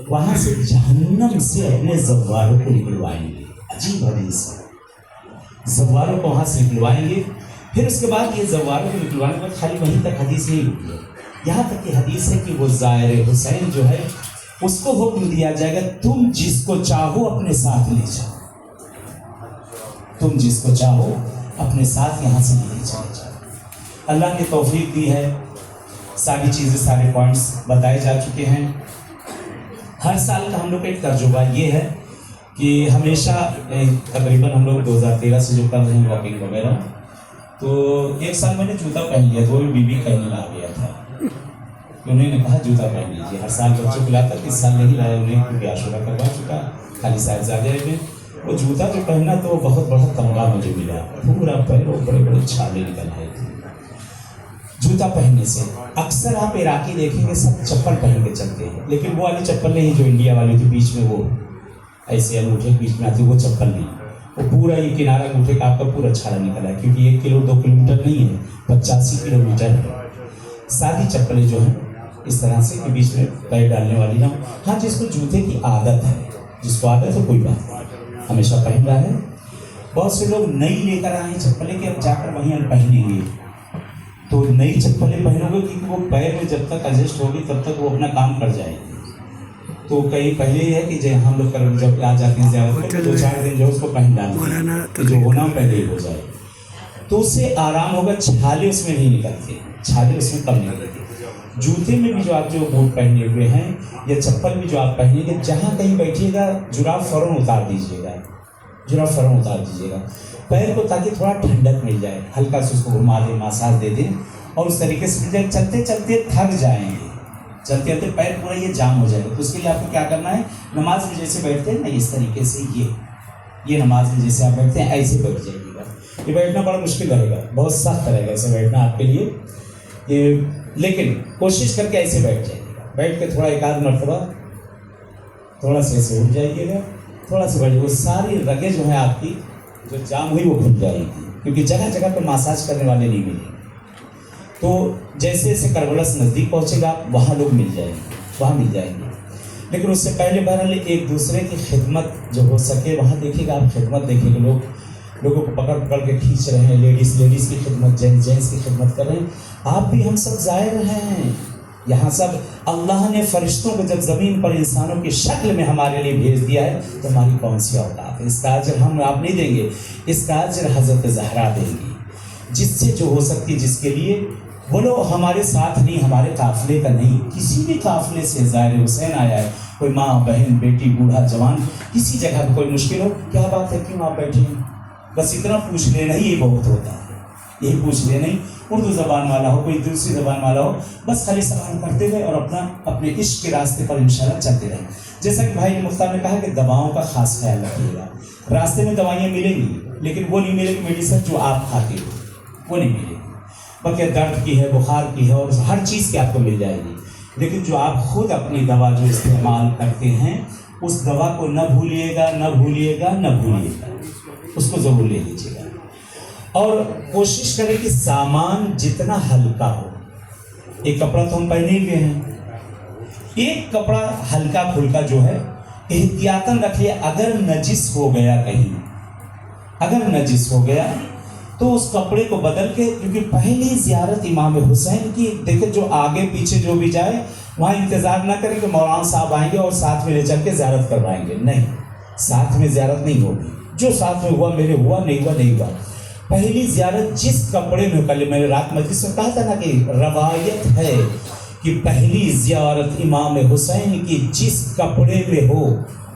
وہاں سے جہنم سے اپنے زواروں کو نکلوائیں گے. عجیب حدیث ہے. زواروں کو وہاں سے نکلوائیں گے. پھر اس کے بعد یہ زواروں کو نکلوانے کے بعد خالی وہیں تک حدیث نہیں رکی ہے. یہاں تک کہ حدیث ہے کہ وہ زائر حسین جو ہے اس کو حکم دیا جائے گا تم جس کو چاہو اپنے ساتھ لے جاؤ. تم جس کو چاہو اپنے ساتھ یہاں سے لے چلے جاؤ. اللہ نے توفیق دی ہے. ساری چیزیں سارے پوائنٹس بتائے جا چکے ہیں. ہر سال کا ہم لوگ کا ایک تجربہ یہ ہے کہ ہمیشہ تقریباً ہم لوگ 2013 سے جو کر رہے ہیں واکنگ وغیرہ، تو ایک سال میں نے جوتا پہن لیا تو وہ بیوی کہنے لا گیا تھا. انہوں نے کہا جوتا پہن لیجیے. ہر سال بچوں کو لاتا، اس سال نہیں لایا انہیں کیونکہ عاشورہ کروا چکا خالی صاحبزادے میں. وہ جوتا جو پہنا تو بہت بڑا تمغہ مجھے ملا. پورا پیروں بڑے بڑے چھالے نکل رہے تھے جوتا پہننے سے. اکثر آپ عراقی دیکھیں گے سب چپل پہن کے چلتے ہیں، لیکن وہ والی چپل نہیں جو انڈیا والی تھی بیچ میں وہ ایسے انگوٹھے بیچ میں آتی، وہ چپل نہیں. وہ پورا یہ کنارہ انگوٹھے کا آپ کا پورا چھالا نکلا ہے، کیونکہ 1 کلو 2 کلومیٹر نہیں ہے، 85 کلومیٹر ہے. سادی چپلیں جو ہیں اس طرح سے کہ بیچ میں پیر ڈالنے والی نہ ہو. ہاں جس کو جوتے کی عادت ہے، جس کو عادت ہے کوئی بات نہیں، ہمیشہ پہن رہا ہے. بہت سے لوگ نئی لے کر آئے ہیں چپلیں کہ اب جا کر وہیں ہم پہنیں گے. تو نئی چپلیں پہنو گے کیونکہ وہ پیر میں جب تک ایڈجسٹ ہوگی تب تک وہ اپنا کام کر جائے گی. تو کہیں پہلے یہ ہے کہ جب ہم لوگ جب آ جاتے ہیں زیادہ 2-4 دن جو اس کو پہن ڈالتے جو ہونا پہلے ہی ہو جائے تو اس سے آرام ہوگا. چھالے اس میں نہیں نکلتے، چھالے اس میں کم نکلتے. جوتے میں بھی جو آپ جو بوٹ پہنے ہوئے ہیں یا چپل بھی جو آپ پہنیں گے، جہاں کہیں بیٹھیے گا جراب فوراً اتار دیجیے گا. جراب فوراً اتار دیجیے گا پیر کو، تاکہ تھوڑا ٹھنڈک مل جائے. ہلکا سے اس کو گھما دیں، مساج دے دیں اور اس طریقے سے جب چلتے چلتے تھک جائیں گے، چلتے چلتے پیر پورا یہ جام ہو جائے گا. تو اس کے لیے آپ کو کیا کرنا ہے، نماز میں جیسے بیٹھتے ہیں نا اس طریقے سے یہ نماز میں جیسے آپ بیٹھتے ہیں ایسے بیٹھ جائیے گا. یہ بیٹھنا بڑا مشکل رہے گا، بہت سخت رہے گا ایسے بیٹھنا آپ کے لیے، لیکن کوشش کر کے ایسے بیٹھ جائیے گا. بیٹھ کے تھوڑا 1 مرتبہ تھوڑا سا ایسے اٹھ جائیے گا، تھوڑا سا بیٹھ. وہ ساری رگیں جو ہیں آپ کی جو جام ہوئی وہ کھل جائے گی، کیونکہ جگہ جگہ پہ مساج کرنے والے نہیں ملیں گے. تو جیسے جیسے کربلا سے نزدیک پہنچے گا وہاں لوگ مل جائیں گے، وہاں مل جائیں گے. لیکن اس سے پہلے بہرحال ایک دوسرے کی خدمت جو ہو سکے وہاں دیکھیے گا. آپ خدمت دیکھیں گے، لوگوں کو پکڑ کے کھینچ رہے ہیں. لیڈیز کی خدمت، جینٹس کی خدمت کر رہے ہیں. آپ بھی ہم سب زائر ہیں یہاں. سب اللہ نے فرشتوں کو جب زمین پر انسانوں کی شکل میں ہمارے لیے بھیج دیا ہے تو ہماری کون سی اوقات ہے. اس کا اجر ہم آپ نہیں دیں گے، اس کا اجر حضرت زہرا دیں گی، جس سے جو ہو سکتی جس کے لیے. بولو ہمارے ساتھ نہیں، ہمارے قافلے کا نہیں، کسی بھی قافلے سے زائر حسین آیا ہے. کوئی ماں، بہن، بیٹی، بوڑھا، جوان، کسی جگہ پہ کوئی مشکل ہو، کیا بات ہے کیوں آپ بیٹھے ہیں، بس اتنا پوچھ لینا ہی یہ بہت ہوتا ہے. یہی پوچھ لینا ہی. اردو زبان والا ہو، کوئی دوسری زبان والا ہو، بس خالی سوال کرتے رہے اور اپنے عشق کے راستے پر انشاءاللہ چلتے رہیں. جیسا کہ بھائی مختار نے کہا کہ دواؤں کا خاص خیال رکھیے گا. راستے میں دوائیاں ملیں گی لیکن وہ نہیں ملے گی میڈیسن جو آپ کھاتے ہو، وہ نہیں ملے گی. بلکہ درد کی ہے، بخار کی ہے، اور ہر چیز کی آپ کو مل جائے گی. لیکن جو آپ خود اپنی دوا جو استعمال کرتے ہیں اس دوا کو نہ بھولیے گا، نہ بھولیے گا، نہ بھولیے گا. اس کو ضرور لے لیجیے گا اور کوشش کریں کہ سامان جتنا ہلکا ہو. ایک کپڑا تو ہم پہنے ہوئے ہیں، ایک کپڑا ہلکا پھلکا جو ہے احتیاطاً رکھیے. اگر نجس ہو گیا کہیں، اگر نجس ہو گیا تو اس کپڑے کو بدل کے، کیونکہ پہلی زیارت امام حسین کی دیکھیں، جو آگے پیچھے جو بھی جائے وہاں انتظار نہ کریں کہ مولانا صاحب آئیں گے اور ساتھ میں لے چل کے زیارت کروائیں گے. نہیں، ساتھ میں زیارت نہیں ہوگی. جو ساتھ میں ہوا میرے ہوا، نہیں ہوا نہیں ہوا. پہلی زیارت جس کپڑے میں، کل میں نے رات مجلس میں کہا تھا نا کہ روایت ہے کہ پہلی زیارت امام حسین کی جس کپڑے میں ہو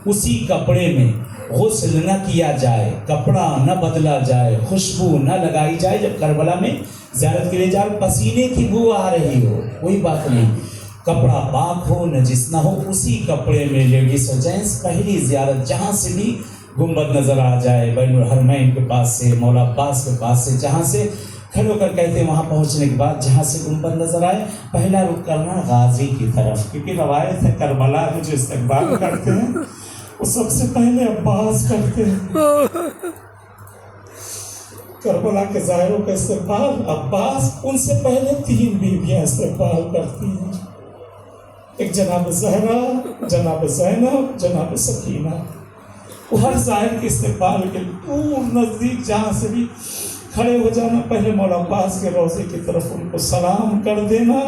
اسی کپڑے میں غسل نہ کیا جائے، کپڑا نہ بدلا جائے، خوشبو نہ لگائی جائے. جب کربلا میں زیارت کے لیے جائے پسینے کی بو آ رہی ہو، کوئی بات نہیں، کپڑا پاک ہو، نجس نہ ہو، اسی کپڑے میں لیڈیز اور جینٹس پہلی زیارت جہاں سے بھی گنبد نظر آ جائے، بین الحرمین کے پاس سے، مولا عباس کے پاس سے، جہاں سے کھڑے ہو کر کہتے ہیں وہاں پہنچنے کے بعد جہاں سے گنبد نظر آئے پہلا رخ کرنا غازی کی طرف. کیونکہ روایت ہے کربلا میں جو استقبال کرتے ہیں وہ سب سے پہلے عباس کرتے ہیں. کربلا کے ظاہروں کا استقبال عباس، ان سے پہلے 3 بیویاں استقبال کرتی ہیں. ایک جناب زہرا، جناب زینب، جناب سکینہ، وہ ہر زائر کے استقبال کے دور نزدیک جہاں سے بھی کھڑے ہو جانا، پہلے مولا عباس کے روضے کی طرف ان کو سلام کر دینا،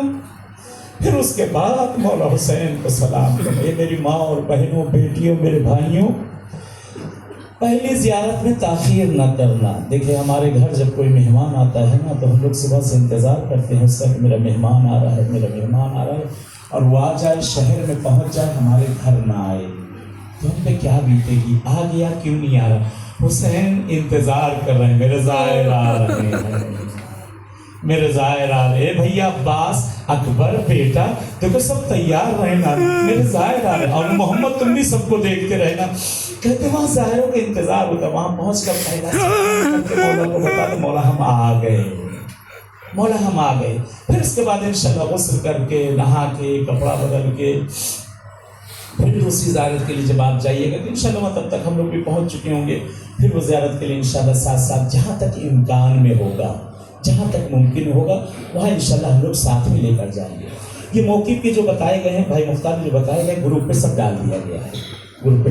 پھر اس کے بعد مولا حسین کو سلام کرنا۔ یہ میری ماں اور بہنوں، بیٹیوں، میرے بھائیوں، پہلی زیارت میں تاخیر نہ کرنا۔ دیکھیں ہمارے گھر جب کوئی مہمان آتا ہے نا تو ہم لوگ صبح سے انتظار کرتے ہیں اس کا کہ میرا مہمان آ رہا ہے، میرا مہمان آ رہا ہے، اور وہ آ جائے، شہر میں پہنچ جائے، ہمارے گھر نہ آئے تو ہم پہ کیا بیتے گی؟ آ گیا کیوں نہیں آ رہا؟ حسین انتظار کر رہے ہیں، میرے زائر آ رہے ہیں، میرے زائر آ رہے ہیں۔ بھیا عباس، اکبر، بیٹا، دیکھو سب تیار رہنا، میرے زائر آ رہے ہیں، اور محمد تم بھی سب کو دیکھتے رہنا۔ کہتے وہاں ظاہروں کا انتظار ہوتا، وہاں پہنچ کر پہلا مولا کو بتا دو مولا ہم آ گئے، مولا ہم آ گئے۔ پھر اس کے بعد انشاءاللہ غسل کر کے، نہا کے، کپڑا بدل کے، پھر دوسری زیارت کے لیے جب آپ جائیے گا تو انشاءاللہ تب تک ہم لوگ بھی پہنچ چکے ہوں گے۔ پھر وہ زیارت کے لیے انشاءاللہ ساتھ ساتھ جہاں تک امکان میں ہوگا، جہاں تک ممکن ہوگا وہاں انشاءاللہ ہم لوگ ساتھ میں لے کر جائیں گے۔ یہ موقف کے جو بتائے گئے ہیں بھائی مختار جو بتائے گئے گروپ پہ سب ڈال دیا گیا ہے، گروپ پہ